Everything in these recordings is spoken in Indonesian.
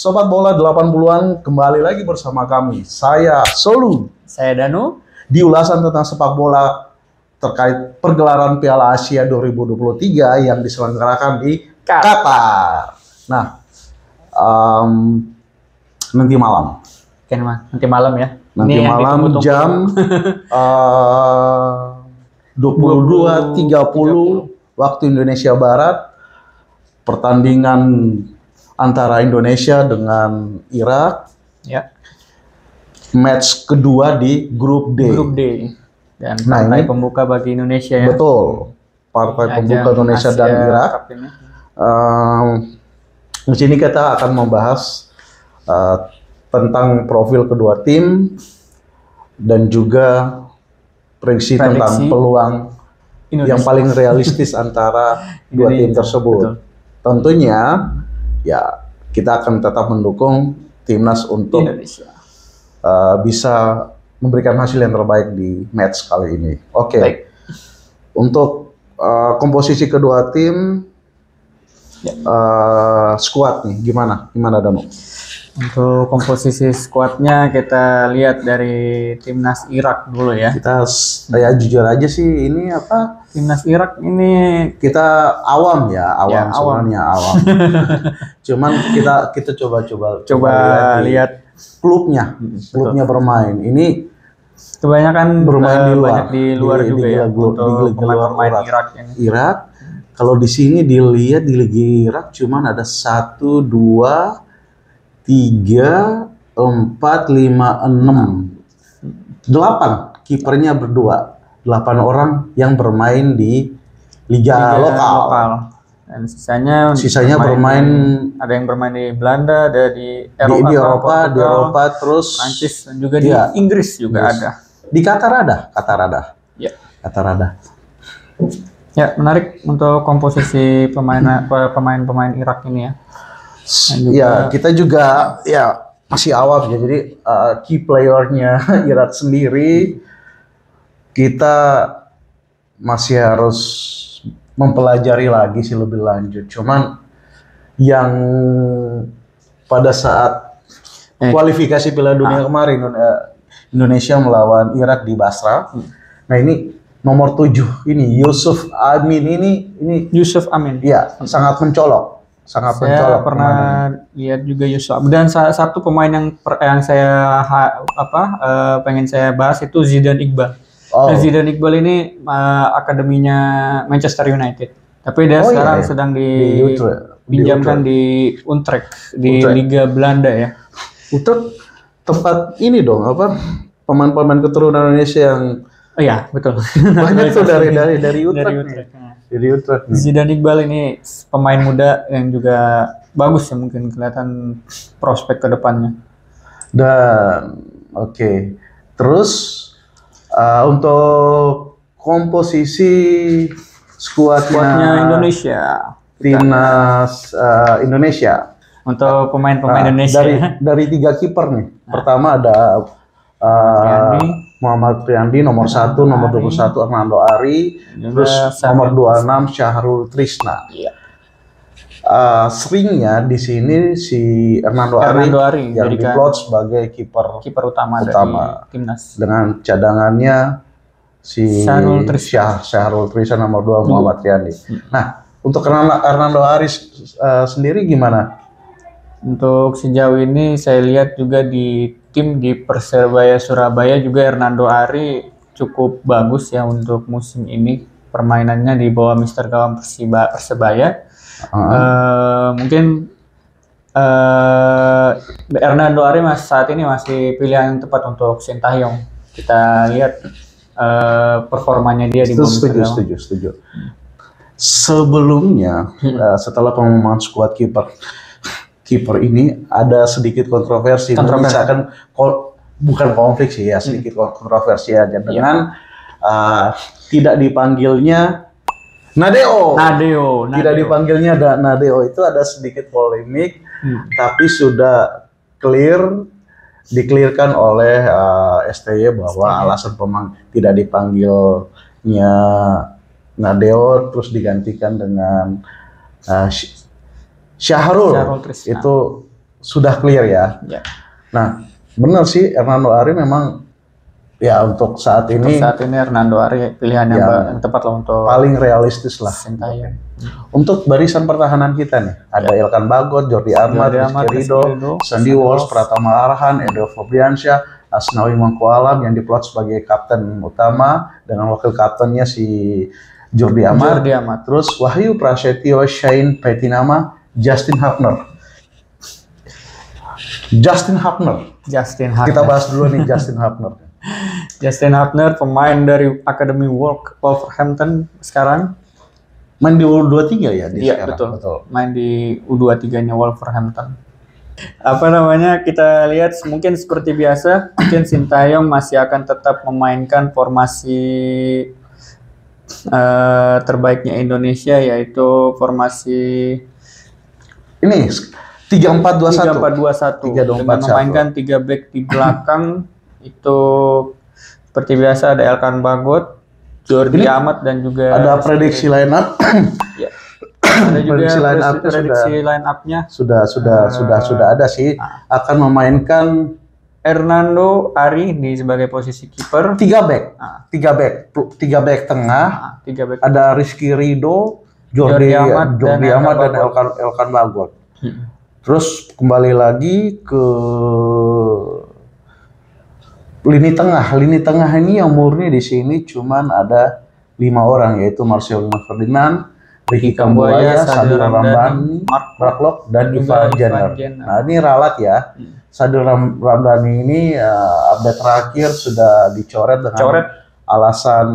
Sobat Bola 80-an kembali lagi bersama kami. Saya Solu. Saya Danu. Di ulasan tentang sepak bola terkait pergelaran Piala Asia 2023 yang diselenggarakan di Qatar. Nah, nanti malam. Nanti malam ya. Nanti ini malam jam 22.30 waktu Indonesia Barat. Pertandingan antara Indonesia dengan Irak. Ya. Match kedua di grup D. Grup D. Dan partai pembuka bagi Indonesia ya. Betul. Partai pembuka Indonesia dan Irak. Di sini kita akan membahas tentang profil kedua tim dan juga prediksi tentang peluang Indonesia yang paling realistis antara dua tim tersebut. Betul. Tentunya ya kita akan tetap mendukung timnas untuk bisa memberikan hasil yang terbaik di match kali ini. Oke. Untuk komposisi kedua tim, skuad nih gimana Danu? Untuk komposisi skuadnya kita lihat dari timnas Irak dulu ya. Kita jujur aja sih ini apa? Timnas Irak ini kita awam sebenarnya awam. Cuman kita coba lihat klubnya bermain. Ini kebanyakan bermain di luar juga ya. Untuk pemain Irak ini. Irak kalau di sini dilihat di Liga Irak cuman ada 1, 2, 3, 4, 5, 6, 8 kipernya berdua, 8 orang yang bermain di Liga lokal. Dan sisanya bermain, ada yang bermain di Belanda, ada di Eropa, terus Prancis dan juga di Inggris juga ada. Di Qatar ada. Ya. Qatar ada. Ya, menarik untuk komposisi pemain Irak ini ya. Ya, kita juga ya masih awam ya. Jadi key playernya Irak sendiri kita masih harus mempelajari lagi sih lebih lanjut. Cuman yang pada saat kualifikasi Piala Dunia kemarin Indonesia melawan Irak di Basra. Nah, ini nomor 7 ini Yusuf Amin ini Yusuf Amin. Iya, sangat mencolok. Saya pernah lihat juga Yusuf. Dan satu pemain yang saya pengen saya bahas itu Zidane Iqbal. Dan Zidane Iqbal ini akademinya Manchester United. Tapi dia sekarang sedang dipinjamkan di Utrecht di Liga Belanda ya. Utrecht tempat ini dong pemain-pemain keturunan Indonesia yang betul. Banyak tuh dari Utrecht. Dari Utrecht. Zidane Iqbal ini pemain muda yang juga bagus ya, mungkin kelihatan prospek ke depannya. Dan terus untuk komposisi skuadnya Indonesia, timnas Indonesia. Untuk pemain-pemain Indonesia dari 3 kiper nih. Pertama ada Muhammad Riyandi nomor 1, nomor 21 Hernando Ari, terus nomor 26 Syahrul Trisna. Seringnya di sini si Hernando Ari yang diplot sebagai kiper utama dari timnas. Dengan cadangannya si Syahrul Trisna nomor 2 Muhammad Riyandi. Nah, untuk Hernando Ari sendiri gimana? Untuk sejauh ini saya lihat juga di tim di Persebaya Surabaya juga Hernando Ari cukup bagus ya untuk musim ini. Permainannya di bawah Mister Gawang Persebaya. Mungkin Hernando Ari saat ini masih pilihan yang tepat untuk Sintayong. Kita lihat performanya dia di bawah Mister Gawang. Setuju. Sebelumnya setelah pengumuman skuad kiper ini ada sedikit kontroversi. Misalkan bukan konflik sih ya, sedikit kontroversi aja dengan tidak dipanggilnya Nadeo. Tidak dipanggilnya Nadeo itu ada sedikit polemik, tapi sudah dikelirkan oleh STY bahwa alasan pemain tidak dipanggilnya Nadeo terus digantikan dengan Syahrul itu sudah clear ya. Ya. Nah, benar sih Hernando Ari memang ya untuk saat ini Hernando Ari pilihan yang tepat lah untuk paling realistis lah. Sintayong. Untuk barisan pertahanan kita nih, ada Elkan Bagot, Jordi Amat, Rizky Ridho, Sandy Walsh, Pratama Arhan, Edo Febriansyah, Asnawi Mangkualam yang diplot sebagai kapten utama dengan wakil kaptennya si Jordi Amat. Terus Wahyu Prasetyo, Shane Petinama, Justin Hapner. Kita bahas dulu nih Justin Hapner. Justin Hapner pemain dari Akademi Wolverhampton sekarang. Main di U23 ya dia sekarang? Betul. Main di U23-nya Wolverhampton. Apa namanya, kita lihat mungkin seperti biasa, mungkin Sintayong masih akan tetap memainkan formasi terbaiknya Indonesia, yaitu formasi ini 3-4-2-1 dengan memainkan 3 back di belakang. Itu seperti biasa ada Elkan Bagot, Jordi Amat, dan juga ada prediksi line up. Ya. Ada juga prediksi line up-nya sudah ada sih. Akan memainkan Hernando Ari sebagai posisi kiper. 3 back tengah. 3 back. Ada Rizky Ridho, Jordi Amat dan Elkan Bagot. Terus kembali lagi ke lini tengah ini yang murni di sini cuman ada 5 orang, yaitu Marcelino Ferdinand, Ricky Kambuaya, Sadil Ramdhani, Mark Locke, dan Ivan Jenner. Nah ini ralat ya. Sadil Ramdhani ini update terakhir sudah dicoret dengan alasan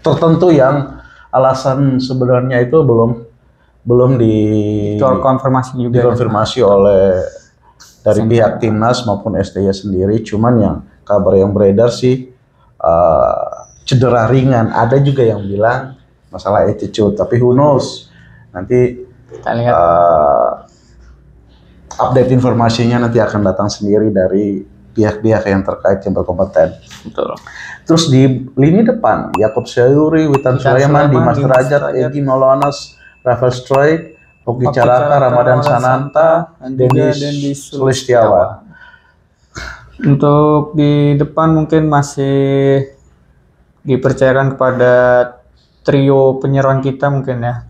tertentu yang alasan sebenarnya itu belum dikonfirmasi oleh dari pihak timnas maupun STY sendiri. Cuman yang kabar yang beredar sih cedera ringan. Ada juga yang bilang masalah attitude, tapi who knows, nanti kita lihat. Update informasinya nanti akan datang sendiri dari pihak-pihak yang terkait yang berkompeten. Betul. Terus di lini depan Yakob Sayuri, Witan Sulaiman, Dimas Derajat, Egy Maulana, Rafael Struijk, Hoki Caraka, Ramadan Sananta, Denis Sulistiawan. Untuk di depan mungkin masih dipercayakan kepada trio penyerang kita mungkin ya.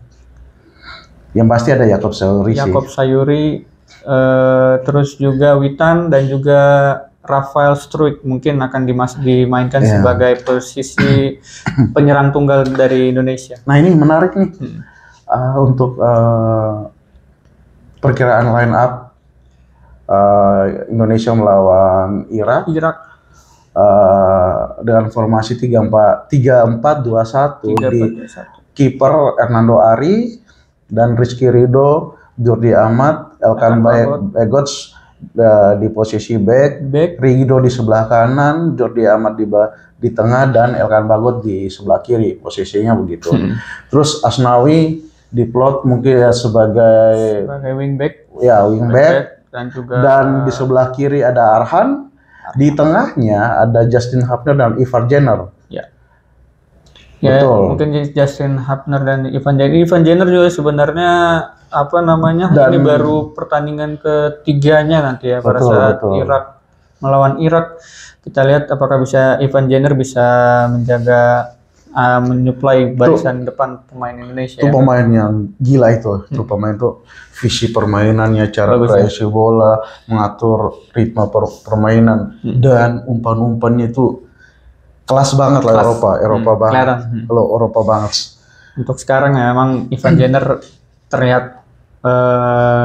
Yang pasti ada Yakob Sayuri, terus juga Witan dan juga Rafael Struijk mungkin akan dimainkan sebagai posisi penyerang tunggal dari Indonesia. Nah ini menarik nih. Untuk perkiraan line up Indonesia melawan Irak dengan formasi 3-4-2-1 di kiper Hernando Ari dan Rizky Ridho, Jordi Amat, Elkan Bagot di posisi back, Ridho di sebelah kanan, Jordi Amat di tengah, dan Elkan Bagot di sebelah kiri, posisinya begitu. Terus Asnawi diplot mungkin ya sebagai wingback, dan di sebelah kiri ada Arhan, di tengahnya ada Justin Hapner dan Ivan Jenner. Betul. Mungkin Justin Hapner dan Ivan Jenner. Ivan Jenner juga sebenarnya ini baru pertandingan ketiganya nanti ya, pada saat Irak melawan Irak. Kita lihat apakah Ivan Jenner bisa menjaga menyuplai barisan depan pemain Indonesia. Itu pemain yang gila itu. Itu pemain itu visi permainannya, cara kreasi bola, mengatur ritme permainan, dan umpan-umpannya itu kelas banget lah. Eropa banget. Kalau Eropa banget. Untuk sekarang ya memang Ivan Jenner terlihat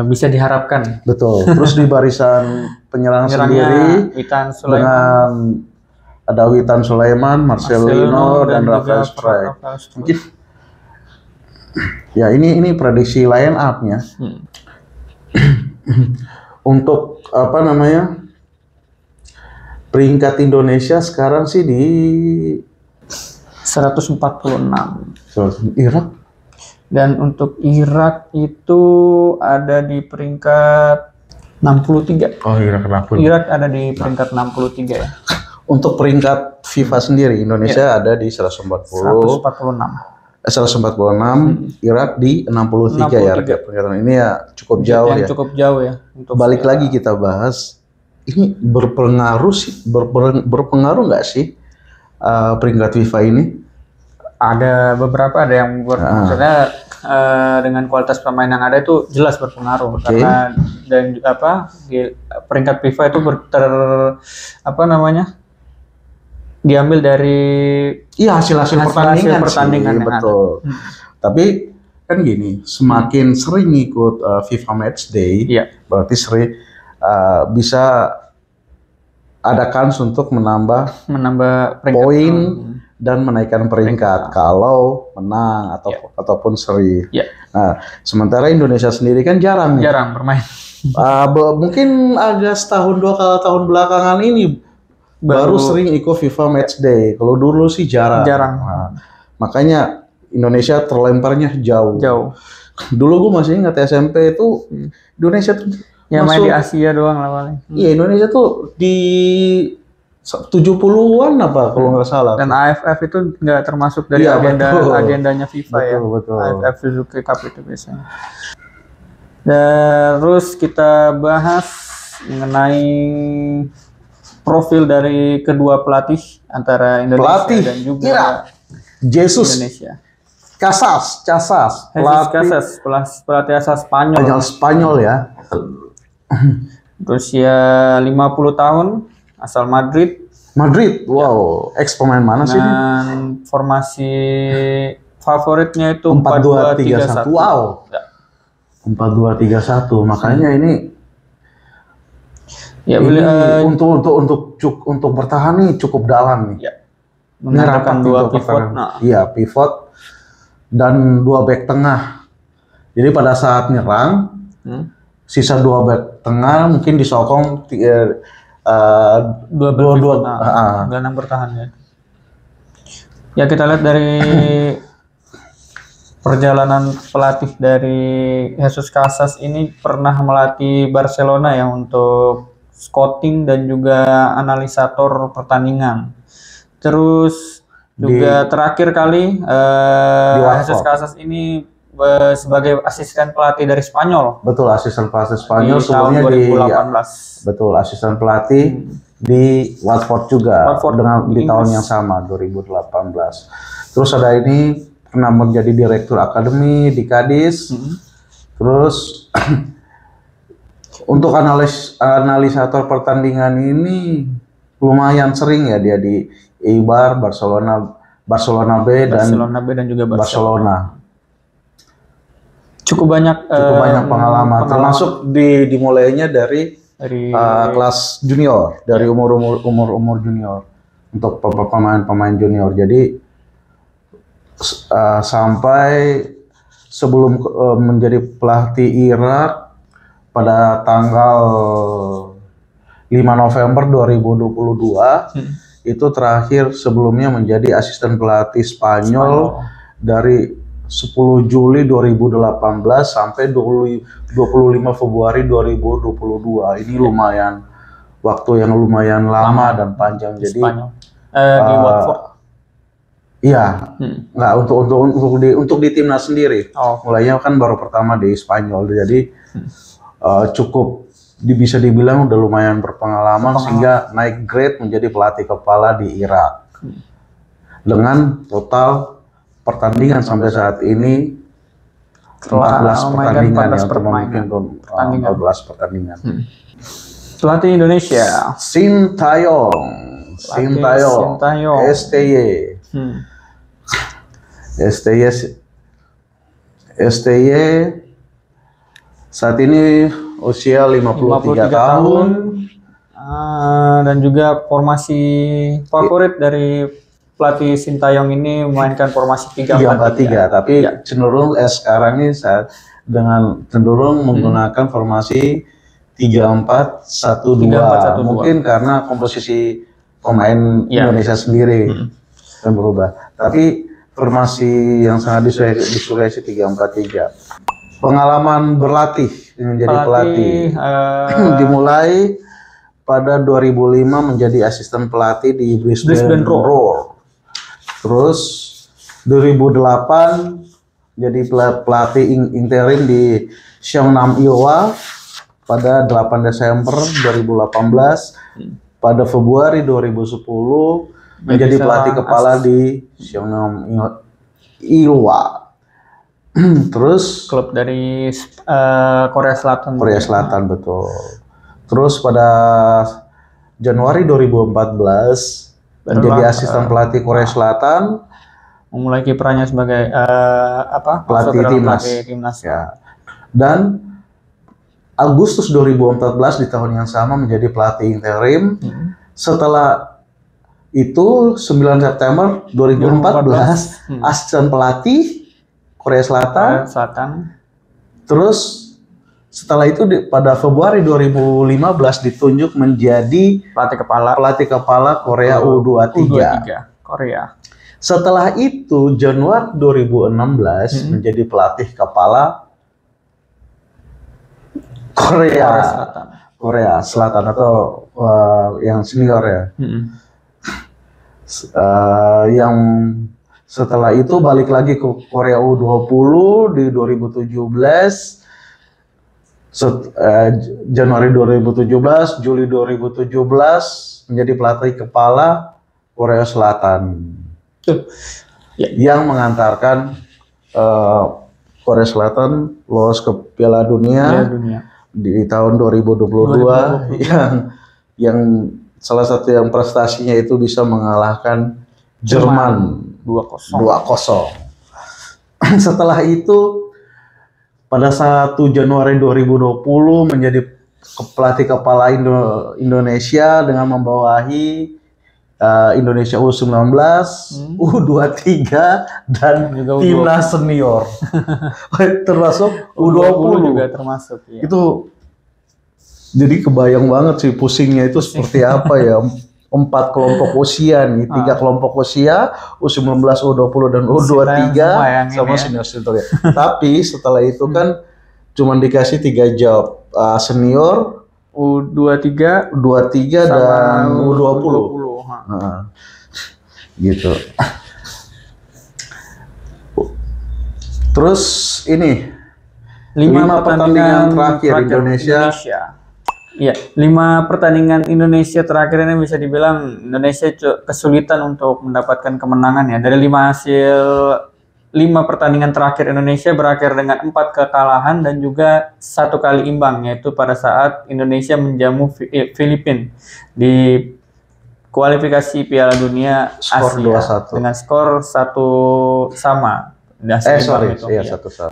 bisa diharapkan. Betul. Terus di barisan penyerang sendiri dengan ada Witan Sulaiman, Marcelino dan Rafael Struijk. Mungkin ya ini prediksi line up-nya. Untuk peringkat Indonesia sekarang sih di 146. Irak. Dan untuk Irak itu ada di peringkat 63. Oh, Irak ada di peringkat 63 ya. Untuk peringkat FIFA sendiri, Indonesia ada di 146. 146, Irak di 63 ya peringkat. Ini ya cukup jauh ya. Cukup jauh ya. Untuk balik lagi kita bahas, ini berpengaruh nggak sih peringkat FIFA ini? Ada beberapa, ada yang maksudnya dengan kualitas pemain yang ada itu jelas berpengaruh karena dan di peringkat FIFA itu diambil dari hasil pertandingan betul. Tapi kan gini, semakin sering ikut FIFA Match Day, berarti sering bisa ada kans untuk menambah poin dan menaikkan peringkat kalau menang ataupun seri. Nah, sementara Indonesia sendiri kan jarang bermain. Mungkin agak setahun 2 tahun belakangan ini baru sering ikut FIFA Match Day. Kalau dulu sih jarang. Nah, makanya Indonesia terlemparnya jauh. Dulu gue masih ingat SMP itu Indonesia tuh main di Asia doang lah paling. Iya, Indonesia tuh di 70-an apa kalau nggak salah. Dan AFF itu nggak termasuk dari agendanya FIFA. Betul. AFF Suzuki Cup itu biasanya. Terus kita bahas mengenai profil dari kedua pelatih antara Indonesia dan juga Jesus Casas, pelatih asal Spanyol ya. Berusia 50 tahun, asal Madrid. Wow, ex pemain mana sih ini? Dan formasi favoritnya itu 4-2-3-1. Wow. 4-2-3-1, makanya ini untuk bertahan nih cukup dalam nih. Mengandalkan 2 pivot. Pivot dan 2 back tengah. Jadi pada saat nyerang, sisa 2 back tengah mungkin disokong 2 gelandang bertahan ya. Ya kita lihat dari perjalanan pelatih dari Jesus Casas ini pernah melatih Barcelona ya untuk scouting dan juga analisator pertandingan. Terus juga terakhir kali Jesus Casas ini sebagai asisten pelatih dari Spanyol. Betul, asisten pelatih Spanyol sebelumnya di 2018. Betul, asisten pelatih di Watford juga di tahun yang sama 2018. Terus ada ini pernah menjadi direktur akademi di Cadiz. Terus untuk analisator pertandingan ini lumayan sering ya dia di Eibar, Barcelona B dan juga Barcelona. Cukup banyak pengalaman. Termasuk dimulainya dari kelas junior, dari umur junior untuk pemain junior. Jadi sampai sebelum menjadi pelatih Irak pada tanggal 5 November 2022 itu terakhir sebelumnya menjadi asisten pelatih Spanyol dari 10 Juli 2018 sampai 25 Februari 2022. Ini lumayan waktu yang lumayan lama dan panjang. Jadi di Watford. Iya, nggak untuk di timnas sendiri. Mulainya kan baru pertama di Spanyol, jadi cukup bisa dibilang udah lumayan berpengalaman sehingga naik grade menjadi pelatih kepala di Irak. Dengan total pertandingan sampai saat ini 14 pertandingan yang memimpin 14 pertandingan. Pelatih Indonesia Sintayong STY saat ini usia 53 tahun. Dan juga formasi favorit dari pelatih Sintayong ini memainkan formasi 3-4-3. Tapi cenderung sekarang ini cenderung menggunakan formasi 3-4-1-2. Mungkin karena komposisi pemain Indonesia sendiri yang berubah. Tapi formasi yang sangat disukai 3-4-3. Pengalaman berlatih menjadi pelatih dimulai pada 2005 menjadi asisten pelatih di Brisbane Roar. Terus 2008 jadi pelatih interim di Seongnam Iowa pada 8 Desember 2018. Pada Februari 2010 menjadi pelatih kepala di Seongnam Iowa. Terus klub dari Korea Selatan. Korea Selatan betul. Terus pada Januari 2014 menjadi asisten pelatih Korea Selatan, memulai kiprahnya sebagai pelatih timnas. Ya. Dan Agustus 2014 di tahun yang sama menjadi pelatih interim. Setelah itu 9 September 2014 asisten pelatih Korea Selatan. Terus setelah itu pada Februari 2015 ditunjuk menjadi pelatih kepala Korea U23. Korea. Setelah itu Januari 2016 menjadi pelatih kepala Korea Selatan atau yang senior ya. Yang setelah itu balik lagi ke Korea U20 di 2017. Januari 2017, Juli 2017 menjadi pelatih kepala Korea Selatan. Yang mengantarkan Korea Selatan lolos ke Piala Dunia. Di tahun 2022 yang salah satu yang prestasinya itu bisa mengalahkan Jerman 2-0. Setelah itu pada 1 Januari 2020 menjadi pelatih kepala Indonesia dengan membawahi Indonesia U19, U23 dan juga timnas senior. Termasuk U20 juga termasuk ya. Itu jadi kebayang banget sih pusingnya itu seperti apa ya. 4 kelompok usia nih, 3 kelompok usia, U19, U20 dan U23 sama senior-senior. Tapi setelah itu kan cuma dikasih 3 job, senior, U23 dan U20. Gitu. Terus ini 5 pertandingan terakhir Indonesia. Iya, 5 pertandingan Indonesia terakhir ini bisa dibilang Indonesia kesulitan untuk mendapatkan kemenangan ya. Dari 5 pertandingan terakhir Indonesia berakhir dengan 4 kekalahan dan juga 1 kali imbang, yaitu pada saat Indonesia menjamu Filipina di kualifikasi Piala Dunia Asia dengan skor 1 sama.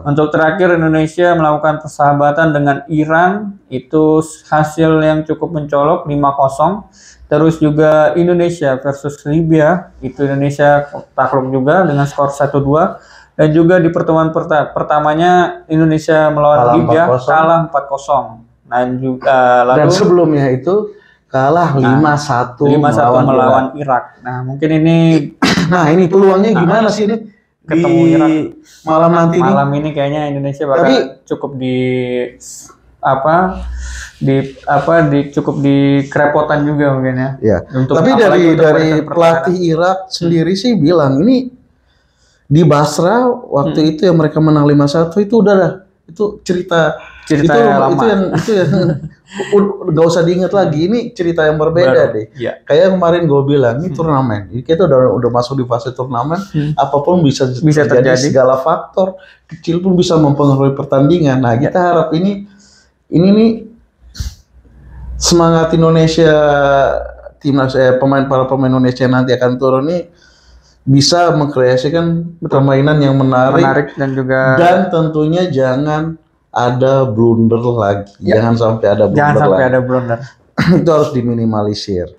Untuk terakhir Indonesia melakukan persahabatan dengan Iran, itu hasil yang cukup mencolok 5-0. Terus juga Indonesia versus Libya, itu Indonesia takluk juga dengan skor 1-2. Dan juga di pertemuan pertamanya Indonesia melawan Libya kalah 4-0. Dan juga dan sebelumnya itu kalah 5-1 melawan Irak. Nah, mungkin ini ini peluangnya gimana sih ini? Ketemu Irak malam ini kayaknya Indonesia bakal cukup cukup di kerepotan juga mungkin ya. Iya. Tapi dari pelatih Irak sendiri sih bilang ini di Basra waktu itu yang mereka menang 5-1 itu itu cerita lama. Itu yang gak usah diingat lagi, ini cerita yang berbeda deh. Ya. Kayak kemarin gue bilang ini turnamen, kita udah masuk di fase turnamen, apapun bisa terjadi, segala faktor kecil pun bisa mempengaruhi pertandingan. Nah kita harap ini nih semangat Indonesia, timnas para pemain Indonesia nanti akan turun nih bisa mengkreasikan permainan yang menarik dan tentunya jangan ada blunder lagi. Jangan sampai ada blunder. Itu harus diminimalisir.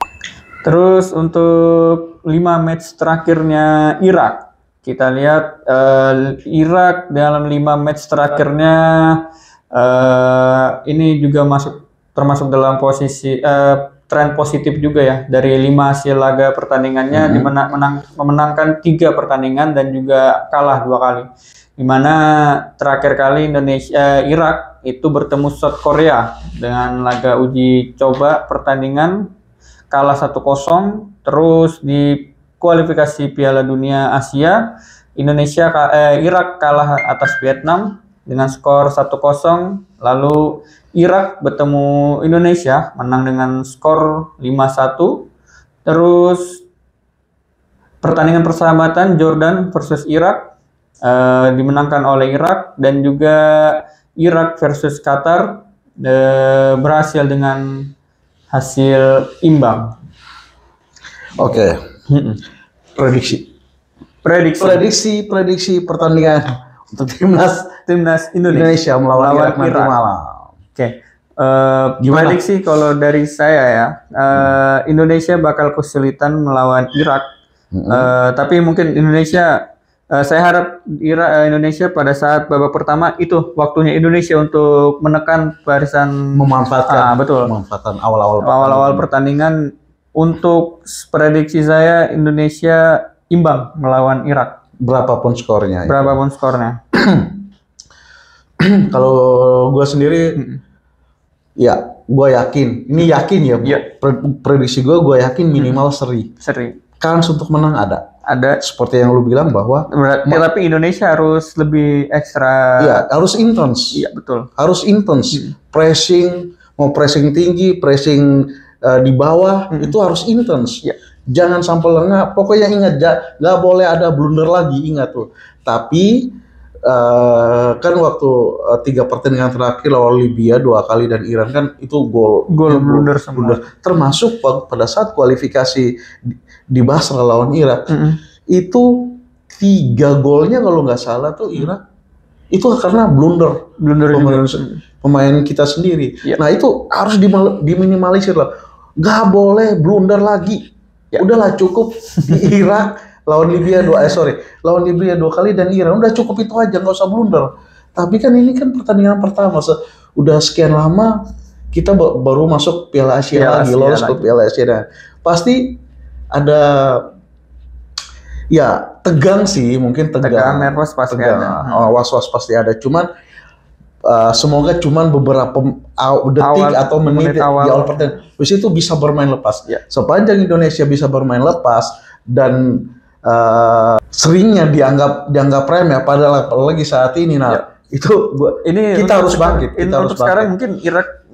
Terus untuk 5 match terakhirnya Irak, kita lihat Irak dalam 5 match terakhirnya ini juga termasuk dalam posisi tren positif juga ya. Dari 5 hasil laga pertandingannya memenangkan 3 pertandingan dan juga kalah 2 kali. Di mana terakhir kali Irak itu bertemu South Korea dengan laga uji coba pertandingan kalah 1-0, terus di kualifikasi Piala Dunia Asia Irak kalah atas Vietnam dengan skor 1-0. Lalu Irak bertemu Indonesia menang dengan skor 5-1. Terus pertandingan persahabatan Jordan versus Irak dimenangkan oleh Irak, dan juga Irak versus Qatar berhasil dengan hasil imbang. Oke. Prediksi pertandingan untuk timnas Indonesia melawan Irak nanti malam. Oke. Prediksi kalau dari saya ya, Indonesia bakal kesulitan melawan Irak. Tapi mungkin saya harap Indonesia pada saat babak pertama itu waktunya Indonesia untuk menekan barisan, memanfaatkan awal-awal pertandingan. Untuk prediksi saya Indonesia imbang melawan Irak. Berapapun skornya. Kalau gue sendiri, ya gue yakin. Ini yakin ya. Prediksi gue yakin minimal seri. Kans untuk menang ada. Seperti yang lu bilang bahwa. Tapi Indonesia harus lebih ekstra. Iya, harus intens. Iya betul. Harus intens. Pressing, mau pressing tinggi, pressing di bawah itu harus intens. Jangan sampai lengah. Pokoknya ingat, nggak boleh ada blunder lagi, ingat tuh. Tapi kan waktu 3 pertandingan terakhir lawan Libya 2 kali dan Iran kan itu gol blunder semua. Termasuk pada saat kualifikasi di Basra lawan Irak, itu 3 golnya kalau nggak salah tuh Irak itu karena blunder pemain kita sendiri. Nah itu harus diminimalisir lah. Nggak boleh blunder lagi. Udahlah cukup di Irak lawan Libya 2 kali dan Iran, udah cukup itu aja, nggak usah blunder. Tapi kan ini kan pertandingan pertama, udah sekian lama kita baru masuk Piala Asia lagi, lolos ke Piala Asia. Pasti ada ya tegang sih, mungkin tegang, nervous pasti ada. Was-was pasti ada. Cuman semoga cuman beberapa detik atau menit di awal pertandingan. Habis itu bisa bermain lepas. Sepanjang Indonesia bisa bermain lepas dan seringnya dianggap remeh, padahal apalagi saat ini. Itu kita harus bangkit. Untuk sekarang mungkin Irak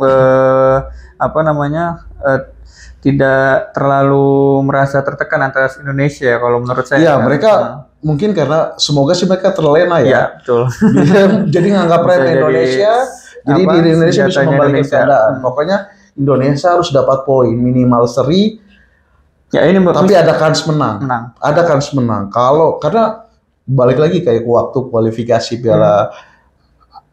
tidak terlalu merasa tertekan atas Indonesia kalau menurut saya. Iya, mereka mungkin karena semoga sih mereka terlena ya. Iya, betul. Jadi nganggap remeh Indonesia. Jadi di Indonesia bisa membalikkan keadaan. Pokoknya Indonesia harus dapat poin minimal seri. Ya ini tapi ada kans menang. Ada kans menang. Karena balik lagi kayak waktu kualifikasi Piala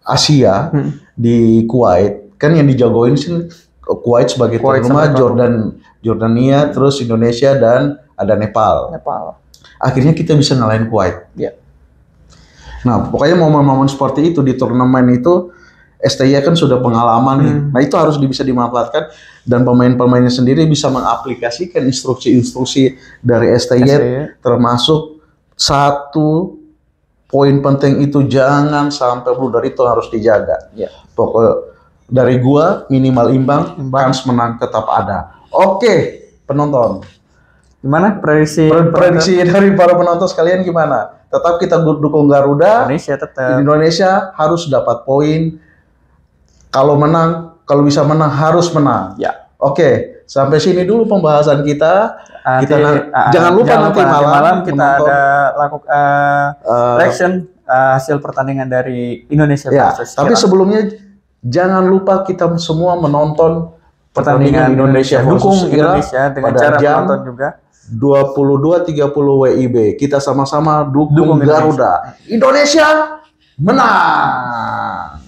Asia di Kuwait, kan yang dijagoin sih Kuwait sebagai tuan rumah, Jordania, terus Indonesia dan ada Nepal. Akhirnya kita bisa ngalahin Kuwait. Nah, pokoknya momen-momen seperti itu di turnamen itu STY kan sudah pengalaman nih. Nah, itu harus bisa dimanfaatkan dan pemain-pemainnya sendiri bisa mengaplikasikan instruksi-instruksi dari STY termasuk satu poin penting itu jangan sampai blunder, itu harus dijaga. Pokoknya dari gua minimal imbang, kans menang tetap ada. Oke, penonton. Gimana prediksi dari para penonton sekalian gimana? Tetap kita dukung Garuda. Indonesia harus dapat poin. Kalau bisa menang harus menang. Oke, sampai sini dulu pembahasan kita. Jangan lupa nanti malam kita ada reaction hasil pertandingan dari Indonesia versus Tapi sebelumnya jangan lupa kita semua menonton pertandingan Indonesia versus Indonesia dengan cara menonton juga 22.30 WIB. Kita sama-sama dukung Garuda. Indonesia menang.